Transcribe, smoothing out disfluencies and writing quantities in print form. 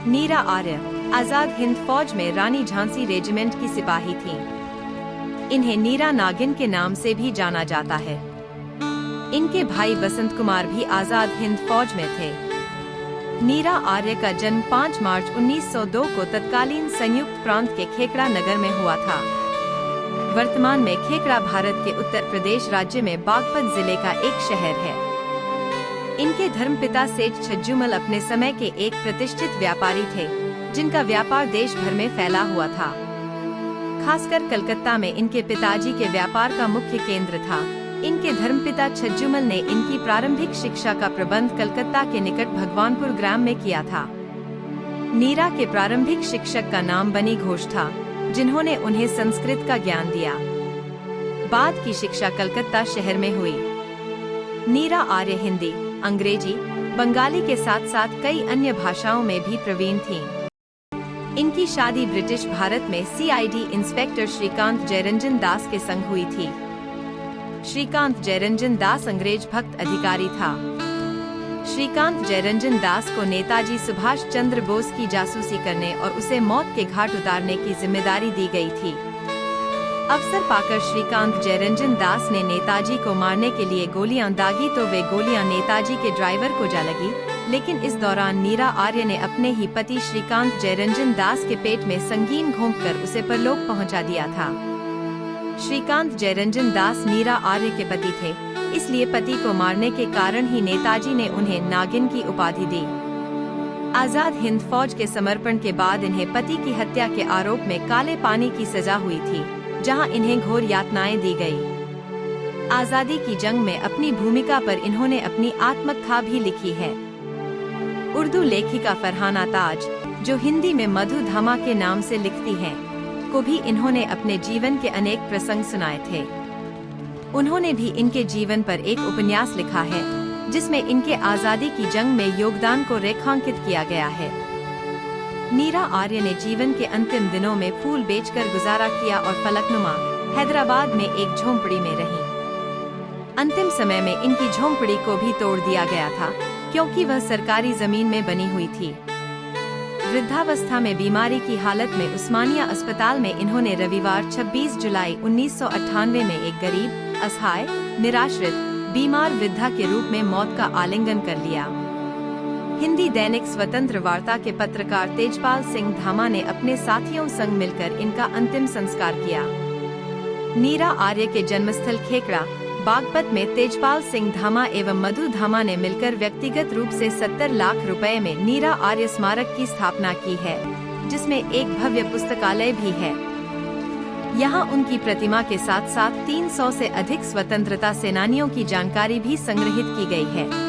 नीरा आर्य आजाद हिंद फौज में रानी झांसी रेजिमेंट की सिपाही थीं। इन्हें नीरा नागिन के नाम से भी जाना जाता है। इनके भाई बसंत कुमार भी आजाद हिंद फौज में थे। नीरा आर्य का जन्म 5 मार्च 1902 को तत्कालीन संयुक्त प्रांत के खेकड़ा नगर में हुआ था। वर्तमान में खेकड़ा भारत के उत्तर प्रदेश राज्य में बागपत जिले का एक शहर है। इनके धर्मपिता सेठ छज्जूमल अपने समय के एक प्रतिष्ठित व्यापारी थे, जिनका व्यापार देश भर में फैला हुआ था। खासकर कलकत्ता में इनके पिताजी के व्यापार का मुख्य केंद्र था। इनके धर्मपिता छज्जूमल ने इनकी प्रारंभिक शिक्षा का प्रबंध कलकत्ता के निकट भगवानपुर ग्राम में किया था। नीरा के प्रारंभिक शिक्षक का नाम बनी घोष था, जिन्होंने उन्हें संस्कृत का ज्ञान दिया। बाद की शिक्षा कलकत्ता शहर में हुई। नीरा आर्य हिंदी, अंग्रेजी, बंगाली के साथ साथ कई अन्य भाषाओं में भी प्रवीण थीं। इनकी शादी ब्रिटिश भारत में सीआईडी इंस्पेक्टर श्रीकांत जयरंजन दास के संग हुई थी। श्रीकांत जयरंजन दास अंग्रेज भक्त अधिकारी था। श्रीकांत जयरंजन दास को नेताजी सुभाष चंद्र बोस की जासूसी करने और उसे मौत के घाट उतारने की जिम्मेदारी दी गई थी। अवसर पाकर श्रीकांत जयरंजन दास ने नेताजी को मारने के लिए गोलियां दागी तो वे गोलियां नेताजी के ड्राइवर को जा लगी, लेकिन इस दौरान नीरा आर्य ने अपने ही पति श्रीकांत जयरंजन दास के पेट में संगीन घोंपकर उसे परलोक पहुंचा दिया था। श्रीकांत जयरंजन दास नीरा आर्य के पति थे, इसलिए पति को मारने के कारण ही नेताजी ने उन्हें नागिन की उपाधि दी। आजाद हिंद फौज के समर्पण के बाद इन्हें पति की हत्या के आरोप में काले पानी की सजा हुई थी, जहां इन्हें घोर यातनाएं दी गई। आजादी की जंग में अपनी भूमिका पर इन्होंने अपनी आत्मकथा भी लिखी है। उर्दू लेखिका फरहाना ताज, जो हिंदी में मधु धामा के नाम से लिखती हैं, को भी इन्होंने अपने जीवन के अनेक प्रसंग सुनाए थे। उन्होंने भी इनके जीवन पर एक उपन्यास लिखा है, जिसमें इनके आजादी की जंग में योगदान को रेखांकित किया गया है। नीरा आर्य ने जीवन के अंतिम दिनों में फूल बेचकर गुजारा किया और फलकनुमा हैदराबाद में एक झोंपड़ी में रही। अंतिम समय में इनकी झोंपड़ी को भी तोड़ दिया गया था, क्योंकि वह सरकारी जमीन में बनी हुई थी। वृद्धावस्था में बीमारी की हालत में उस्मानिया अस्पताल में इन्होंने रविवार 26 जुलाई 1998 में एक गरीब, असहाय, निराश्रित, बीमार वृद्धा के रूप में मौत का आलिंगन कर लिया। हिंदी दैनिक स्वतंत्र वार्ता के पत्रकार तेजपाल सिंह धामा ने अपने साथियों संग मिलकर इनका अंतिम संस्कार किया। नीरा आर्य के जन्मस्थल खेकड़ा, बागपत में तेजपाल सिंह धामा एवं मधु धामा ने मिलकर व्यक्तिगत रूप से 70 लाख रुपए में नीरा आर्य स्मारक की स्थापना की है, जिसमें एक भव्य पुस्तकालय भी है। यहाँ उनकी प्रतिमा के साथ साथ 300 से अधिक स्वतंत्रता सेनानियों की जानकारी भी संग्रहित की गई है।